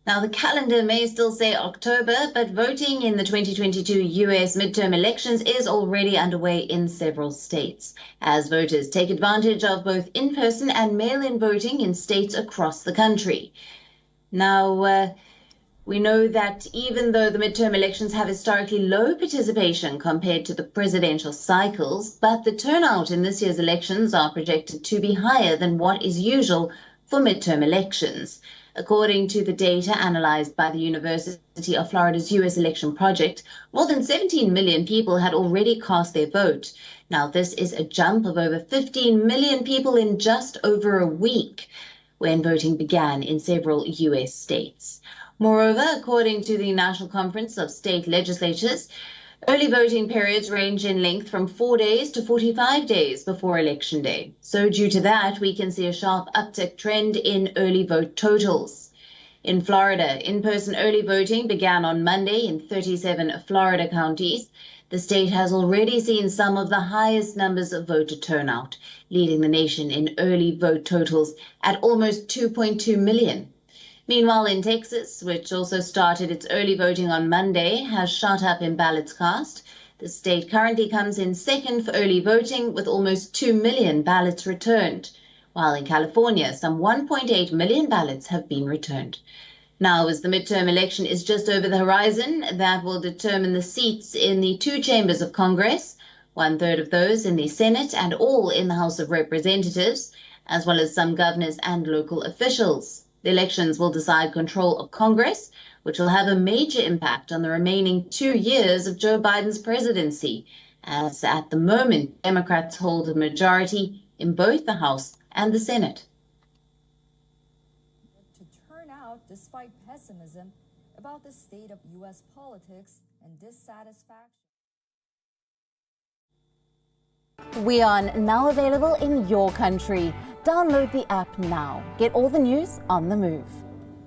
Now, the calendar may still say October, but voting in the 2022 US midterm elections is already underway in several states, as voters take advantage of both in-person and mail-in voting in states across the country. Now, we know that even though the midterm elections have historically low participation compared to the presidential cycles, but the turnout in this year's elections are projected to be higher than what is usual for midterm elections. According to the data analyzed by the University of Florida's US election project, more than 17 million people had already cast their vote. Now, this is a jump of over 15 million people in just over a week when voting began in several US states. Moreover, according to the National Conference of State Legislatures, early voting periods range in length from 4 days to 45 days before Election Day. So due to that, we can see a sharp uptick trend in early vote totals. In Florida, in-person early voting began on Monday in 37 Florida counties. The state has already seen some of the highest numbers of voter turnout, leading the nation in early vote totals at almost 2.2 million. Meanwhile, in Texas, which also started its early voting on Monday, has shot up in ballots cast. The state currently comes in second for early voting with almost 2 million ballots returned, while in California, some 1.8 million ballots have been returned. Now, as the midterm election is just over the horizon, that will determine the seats in the two chambers of Congress, 1/3 of those in the Senate and all in the House of Representatives, as well as some governors and local officials. The elections will decide control of Congress, which will have a major impact on the remaining 2 years of Joe Biden's presidency, as at the moment, Democrats hold a majority in both the House and the Senate. To turn out despite pessimism about the state of U.S. politics and dissatisfaction. WION, now available in your country. Download the app now. Get all the news on the move.